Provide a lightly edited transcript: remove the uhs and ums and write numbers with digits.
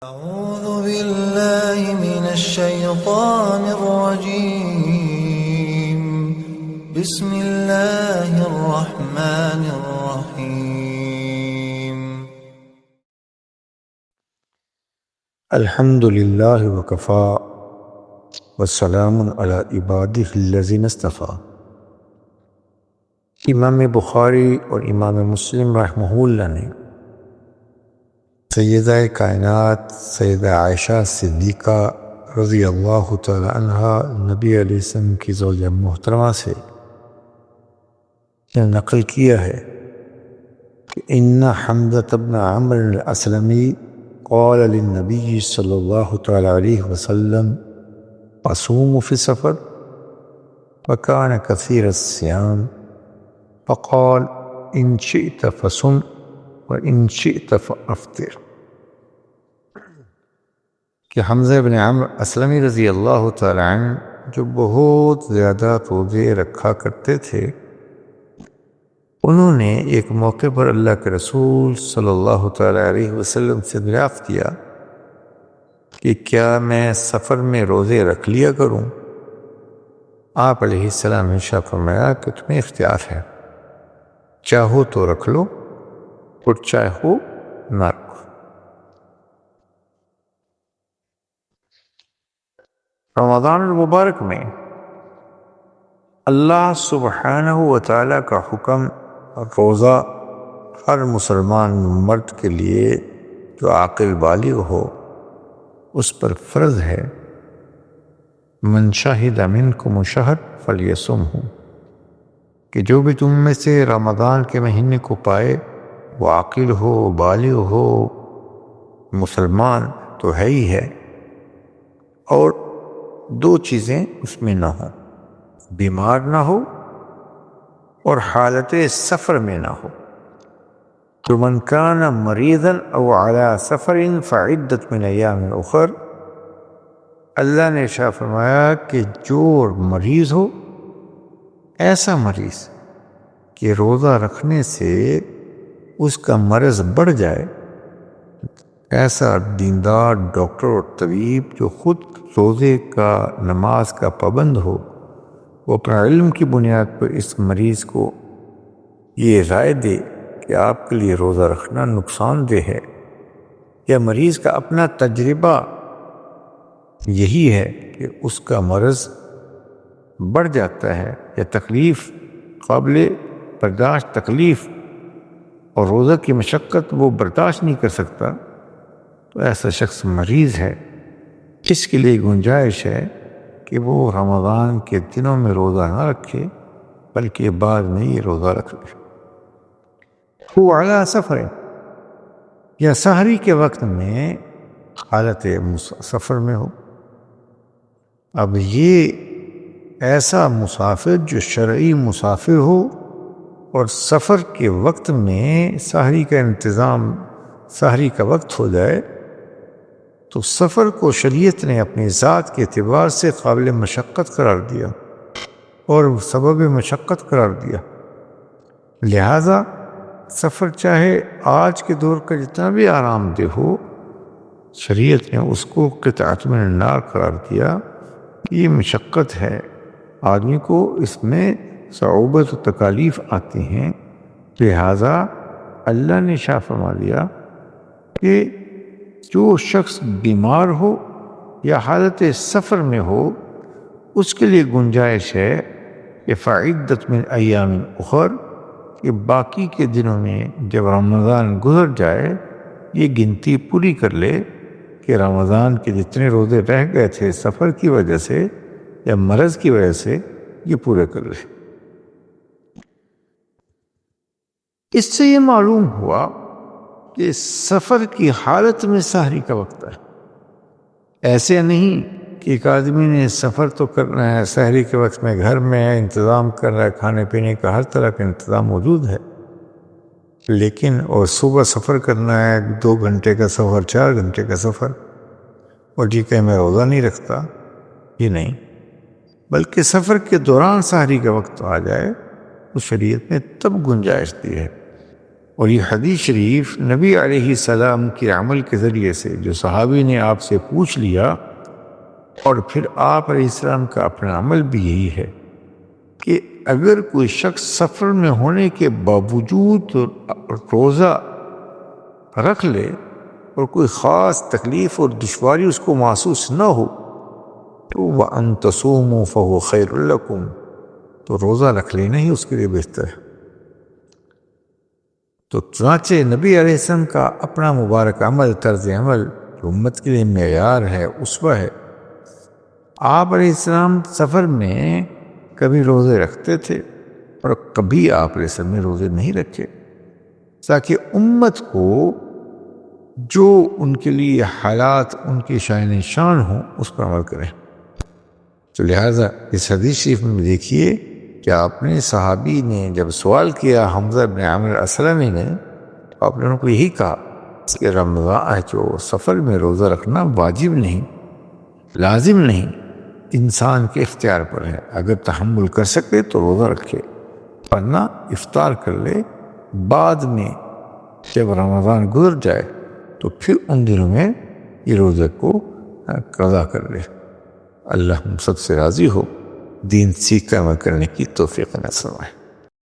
أعوذ بالله من الشيطان الرجيم. بسم الله الرحمن الرحيم. الحمد للہ وکفا والسلام علی عبادہ الذین اصطفیٰ۔ امام بخاری اور امام مسلم رحمہ اللہ نے سیدہ کائنات سیدہ عائشہ صدیقہ رضی اللہ تعالی عنہ نبی علیہ السلام کی زوجہ محترمہ سے نقل کیا ہے کہ ان حمزہ بن عمرو الاسلمی قال للنبی صلی اللہ تعالی علیہ وسلم اصوم فی السفر وكان كثير الصيام فقال ان شئت فصم وان شئت فافطر۔ کہ حمزہ بن عمرو اسلمی رضی اللہ تعالی عنہ جو بہت زیادہ روزے رکھا کرتے تھے، انہوں نے ایک موقع پر اللہ کے رسول صلی اللہ تعالی علیہ وسلم سے دریافت کیا کہ کیا میں سفر میں روزے رکھ لیا کروں؟ آپ علیہ السلام نے ارشاد فرمایا کہ تمہیں اختیار ہے، چاہو تو رکھ لو اور چاہو نہ رکھو۔ رمضان المبارک میں اللہ سبحانہ و تعالیٰ کا حکم روزہ ہر مسلمان مرد کے لیے جو عاقل بالغ ہو اس پر فرض ہے۔ من شہد منکم الشہر فلیصمہ، کہ جو بھی تم میں سے رمضان کے مہینے کو پائے وہ عاقل ہو، بالغ ہو، مسلمان تو ہے ہی ہے، اور دو چیزیں اس میں نہ ہوں، بیمار نہ ہو اور حالت سفر میں نہ ہو۔ تو من کان مریضا او علی سفر فعدت من ایام اخر، اللہ نے ارشاد فرمایا کہ جو مریض ہو، ایسا مریض کہ روزہ رکھنے سے اس کا مرض بڑھ جائے، ایسا دیندار ڈاکٹر اور طبیب جو خود روزے کا نماز کا پابند ہو، وہ اپنا علم کی بنیاد پر اس مریض کو یہ رائے دے کہ آپ کے لیے روزہ رکھنا نقصان دہ ہے، یا مریض کا اپنا تجربہ یہی ہے کہ اس کا مرض بڑھ جاتا ہے یا تکلیف قابل برداشت تکلیف اور روزہ کی مشقت وہ برداشت نہیں کر سکتا، تو ایسا شخص مریض ہے، اس کے لیے گنجائش ہے کہ وہ رمضان کے دنوں میں روزہ نہ رکھے بلکہ بعد میں یہ روزہ رکھ لے۔ وہ علی سفر، یا سحری کے وقت میں حالت سفر میں ہو۔ اب یہ ایسا مسافر جو شرعی مسافر ہو اور سفر کے وقت میں سحری کا انتظام، سحری کا وقت ہو جائے، تو سفر کو شریعت نے اپنی ذات کے اعتبار سے قابل مشقت قرار دیا اور سبب مشقت قرار دیا، لہذا سفر چاہے آج کے دور کا جتنا بھی آرام دہ ہو، شریعت نے اس کو قطعۃ من النار قرار دیا کہ یہ مشقت ہے، آدمی کو اس میں صعوبت و تکالیف آتی ہیں، لہذا اللہ نے شاہ فرما دیا کہ جو شخص بیمار ہو یا حالت سفر میں ہو اس کے لیے گنجائش ہے کہ فعدت من ایام اخر، کہ باقی کے دنوں میں جب رمضان گزر جائے یہ گنتی پوری کر لے کہ رمضان کے جتنے روزے رہ گئے تھے سفر کی وجہ سے یا مرض کی وجہ سے یہ پورے کر لے۔ اس سے یہ معلوم ہوا کہ سفر کی حالت میں سحری کا وقت ہے، ایسے نہیں کہ ایک آدمی نے سفر تو کرنا ہے، سحری کے وقت میں گھر میں ہے، انتظام کر رہا ہے، کھانے پینے کا ہر طرح کا انتظام موجود ہے، لیکن اور صبح سفر کرنا ہے، 2 گھنٹے کا سفر، 4 گھنٹے کا سفر، اور جی کہ میں روزہ نہیں رکھتا، یہ نہیں، بلکہ سفر کے دوران سحری کا وقت آ جائے تو شریعت نے تب گنجائش دی ہے اور یہ حدیث شریف نبی علیہ السلام کے عمل کے ذریعے سے جو صحابی نے آپ سے پوچھ لیا، اور پھر آپ علیہ السلام کا اپنا عمل بھی یہی ہے کہ اگر کوئی شخص سفر میں ہونے کے باوجود روزہ رکھ لے اور کوئی خاص تکلیف اور دشواری اس کو محسوس نہ ہو تو وَأَن تَصُومُوا فَهُوَ خَيْرٌ لَكُمْ، تو روزہ رکھ لینا ہی اس کے لیے بہتر ہے۔ تو چنانچہ نبی علیہ السلام کا اپنا مبارک عمل، طرز عمل جو امت کے لیے معیار ہے، اسوہ ہے۔ آپ علیہ السلام سفر میں کبھی روزے رکھتے تھے اور کبھی آپ علیہ السلام نے روزے نہیں رکھے، تاکہ امت کو جو ان کے لیے حالات ان کے شائن شان ہوں اس پر عمل کریں۔ تو لہٰذا اس حدیث شریف میں دیکھیے کہ آپ نے صحابی نے جب سوال کیا حمزہ بن عامر اسلمی نے، تو آپ نے ان کو یہی کہا کہ رمضان جو سفر میں روزہ رکھنا واجب نہیں، لازم نہیں، انسان کے اختیار پر ہے۔ اگر تحمل کر سکے تو روزہ رکھے، ورنہ افطار کر لے، بعد میں جب رمضان گزر جائے تو پھر ان دنوں میں یہ روزے کو قضا کر لے۔ اللہ ہم سب سے راضی ہو، دین سیکھ کر عمل کرنے کی توفیق نصیب فرمائے۔